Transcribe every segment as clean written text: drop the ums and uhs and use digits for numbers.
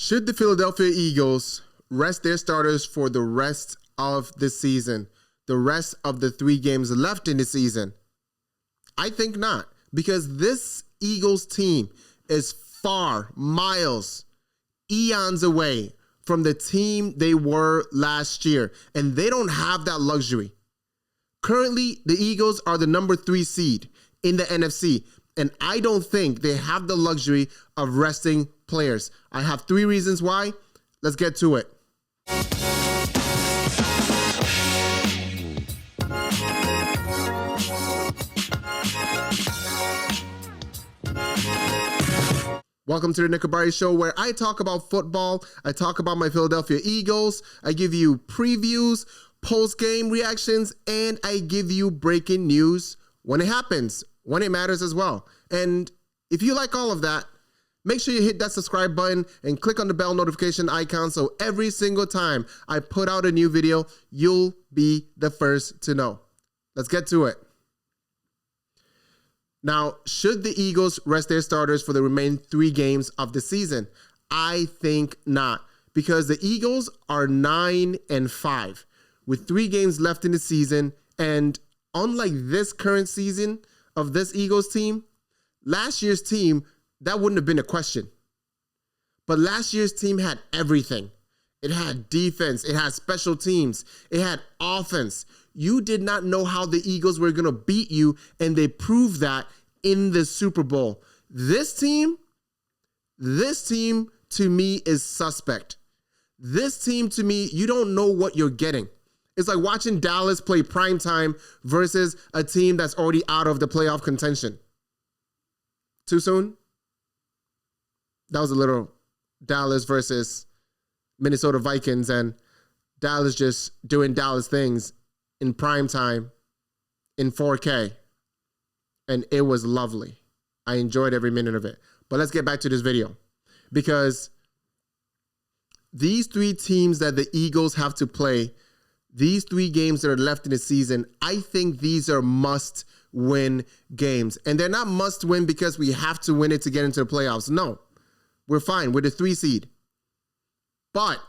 Should the Philadelphia Eagles rest their starters for the rest of the season, the rest of the 3 games left in the season? I think not, because this Eagles team is far, miles, eons away from the team they were last year, and they don't have that luxury. Currently, the Eagles are the number 3 seed in the NFC, and I don't think they have the luxury of resting players. I have 3 reasons why. Let's get to it. Welcome to the Nickabari Show, where I talk about football. I talk about my Philadelphia Eagles. I give you previews, post-game reactions, and I give you breaking news when it happens, when it matters as well. And if you like all of that, make sure you hit that subscribe button and click on the bell notification icon so every single time I put out a new video, you'll be the first to know. Let's get to it. Now, should the Eagles rest their starters for the remaining 3 games of the season? I think not, because the Eagles are 9-5 with 3 games left in the season. And unlike this current season of this Eagles team, last year's team, that wouldn't have been a question. But last year's team had everything. It had defense, it had special teams, it had offense. You did not know how the Eagles were going to beat you, and they proved that in the Super Bowl. This team to me is suspect. This team to me, you don't know what you're getting. It's like watching Dallas play primetime versus a team that's already out of the playoff contention. Too soon? That was a little Dallas versus Minnesota Vikings, and Dallas just doing Dallas things in primetime in 4K. And it was lovely. I enjoyed every minute of it. But let's get back to this video, because these 3 teams that the Eagles have to play, these 3 games that are left in the season, I think these are must-win games. And they're not must-win because we have to win it to get into the playoffs. No, we're fine. We're the 3 seed. But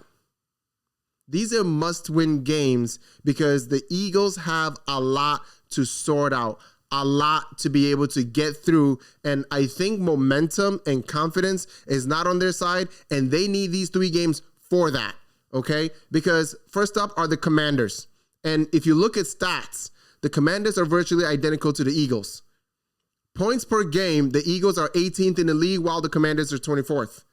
these are must-win games because the Eagles have a lot to sort out, a lot to be able to get through. And I think momentum and confidence is not on their side, and they need these 3 games for that, okay? Because first up are the Commanders. And if you look at stats, the Commanders are virtually identical to the Eagles. Points per game, the Eagles are 18th in the league while the Commanders are 24th.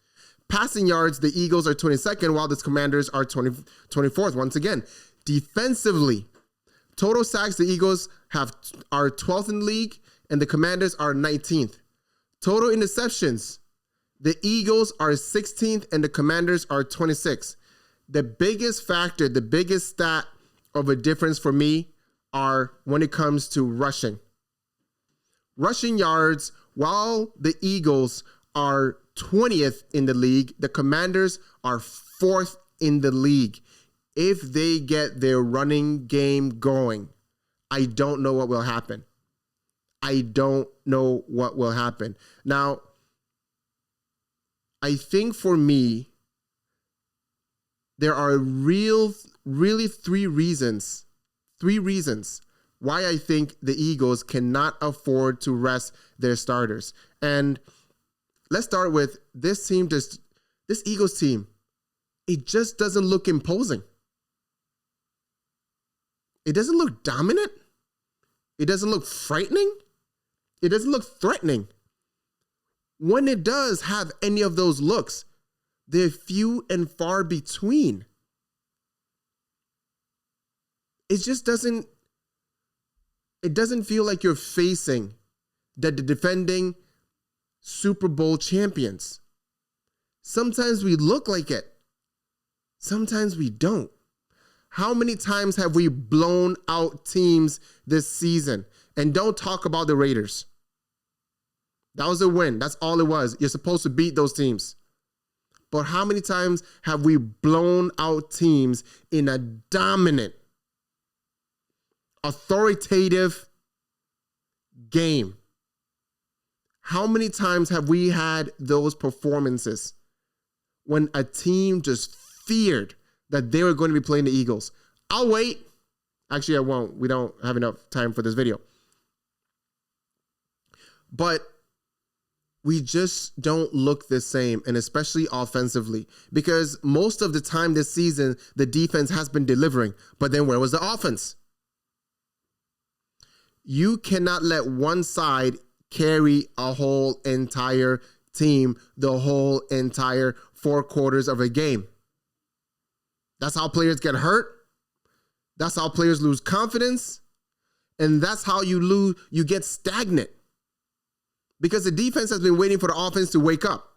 Passing yards, the Eagles are 22nd while the Commanders are 24th. Once again, defensively, total sacks, the Eagles are 12th in the league and the Commanders are 19th. Total interceptions, the Eagles are 16th and the Commanders are 26th. The biggest factor, the biggest stat of a difference for me are when it comes to rushing. Rushing yards, while the Eagles are 20th in the league, the Commanders are 4th in the league. If they get their running game going, I don't know what will happen. I don't know what will happen. Now, I think for me, there are really 3 reasons why I think the Eagles cannot afford to rest their starters. And let's start with this team. This Eagles team, it just doesn't look imposing. It doesn't look dominant. It doesn't look frightening. It doesn't look threatening. When it does have any of those looks, they're few and far between. It just doesn't feel like you're facing the defending Super Bowl champions. Sometimes we look like it. Sometimes we don't. How many times have we blown out teams this season? And don't talk about the Raiders. That was a win. That's all it was. You're supposed to beat those teams. But how many times have we blown out teams in a dominant, authoritative game? How many times have we had those performances when a team just feared that they were going to be playing the Eagles. I'll wait. Actually, I won't. We don't have enough time for this video. But we just don't look the same, and especially offensively, because most of the time this season, the defense has been delivering. But then where was the offense? You cannot let one side carry a whole entire team the whole entire 4 quarters of a game. That's how players get hurt. That's how players lose confidence. And that's how you get stagnant. Because the defense has been waiting for the offense to wake up.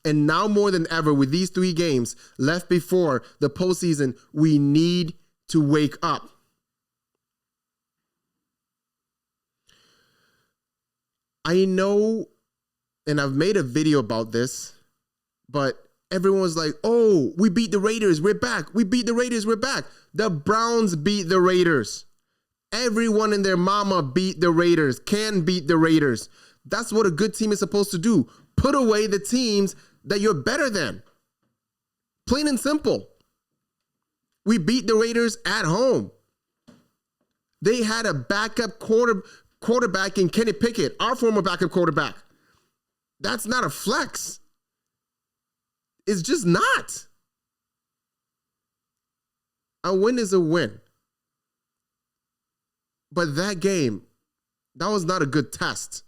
And now more than ever, with these 3 games left before the postseason, we need to wake up. I know, and I've made a video about this, but everyone was like, oh, we beat the Raiders, we're back. We beat the Raiders, we're back. The Browns beat the Raiders. Everyone and their mama beat the Raiders, can beat the Raiders. That's what a good team is supposed to do. Put away the teams that you're better than. Plain and simple. We beat the Raiders at home. They had a backup quarterback in Kenny Pickett, our former backup quarterback. That's not a flex. It's just not. A win is a win. But that game, that was not a good test.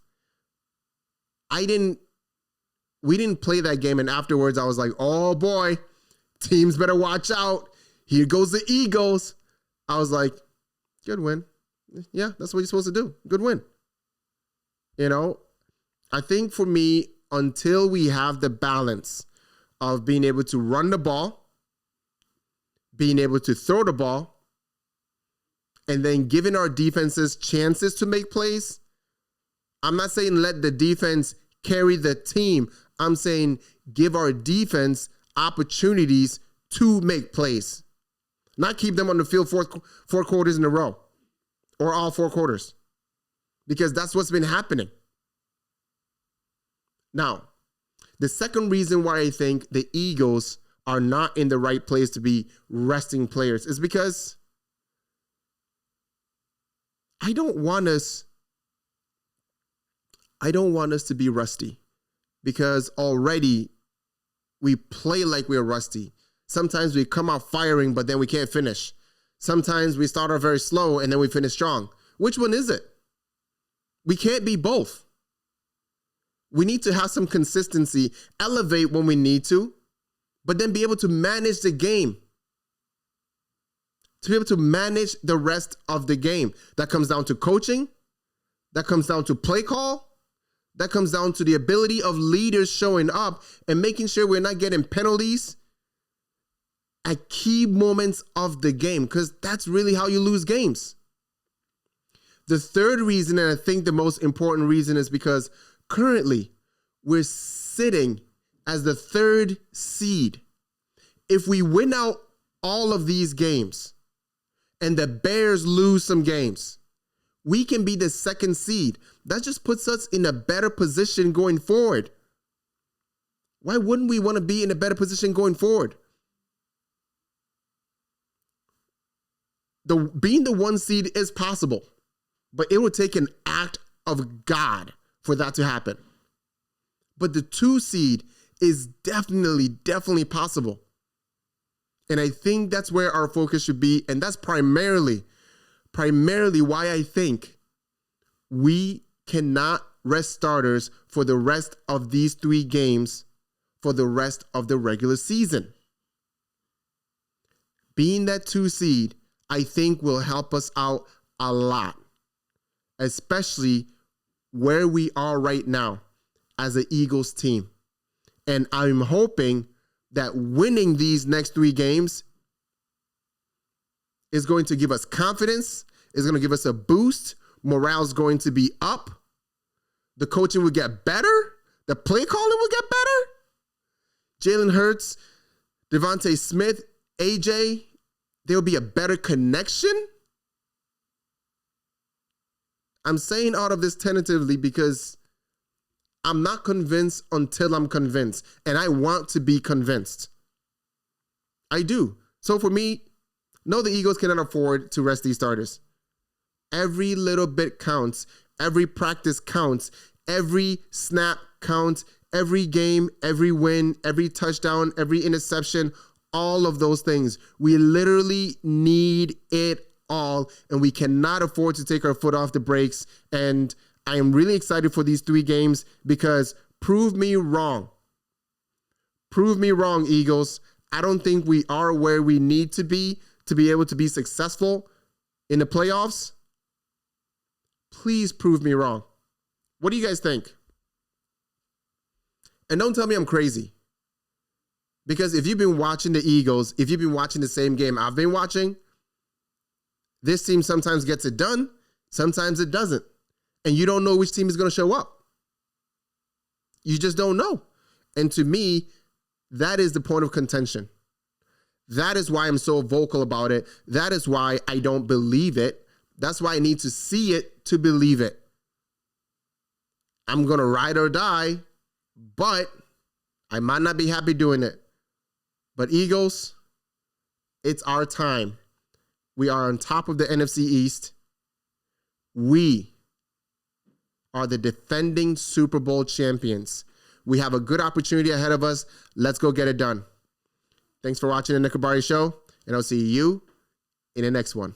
We didn't play that game, and afterwards I was like, oh boy, teams better watch out. Here goes the Eagles. I was like, good win. Yeah, that's what you're supposed to do. Good win. You know, I think for me, until we have the balance of being able to run the ball, being able to throw the ball, and then giving our defenses chances to make plays, I'm not saying let the defense carry the team. I'm saying give our defense opportunities to make plays. Not keep them on the field 4 quarters in a row or all 4 quarters, because that's what's been happening. Now, the second reason why I think the Eagles are not in the right place to be resting players is because I don't want us to be rusty, because already we play like we're rusty. Sometimes we come out firing, but then we can't finish. Sometimes we start off very slow and then we finish strong. Which one is it? We can't be both. We need to have some consistency, elevate when we need to, but then be able to manage the game. To be able to manage the rest of the game. That comes down to coaching. That comes down to play call. That comes down to the ability of leaders showing up and making sure we're not getting penalties at key moments of the game, because that's really how you lose games. The third reason, and I think the most important reason, is because currently we're sitting as the 3rd seed. If we win out all of these games and the Bears lose some games, we can be the 2nd seed. That just puts us in a better position going forward. Why wouldn't we want to be in a better position going forward? Being the 1 seed is possible, but it would take an act of God for that to happen. But the 2 seed is definitely possible. And I think that's where our focus should be. And that's primarily why I think we cannot rest starters for the rest of these 3 games for the rest of the regular season. Being that 2 seed, I think, will help us out a lot, especially where we are right now as an Eagles team. And I'm hoping that winning these next 3 games is going to give us confidence, is going to give us a boost. Morale's going to be up. The coaching will get better. The play calling will get better. Jalen Hurts, Devontae Smith, AJ, there'll be a better connection. I'm saying all of this tentatively because I'm not convinced until I'm convinced. And I want to be convinced. I do. So for me, no, the Eagles cannot afford to rest these starters. Every little bit counts. Every practice counts. Every snap counts. Every game, every win, every touchdown, every interception, all of those things. We literally need it all, and we cannot afford to take our foot off the brakes. And I am really excited for these 3 games because prove me wrong. Prove me wrong, Eagles. I don't think we are where we need to be able to be successful in the playoffs. Please prove me wrong. What do you guys think? And don't tell me I'm crazy. Because if you've been watching the Eagles, if you've been watching the same game I've been watching, this team sometimes gets it done, sometimes it doesn't. And you don't know which team is going to show up. You just don't know. And to me, that is the point of contention. That is why I'm so vocal about it. That is why I don't believe it. That's why I need to see it to believe it. I'm going to ride or die, but I might not be happy doing it. But Eagles, it's our time. We are on top of the NFC East. We are the defending Super Bowl champions. We have a good opportunity ahead of us. Let's go get it done. Thanks for watching the Nick Kabari Show, and I'll see you in the next one.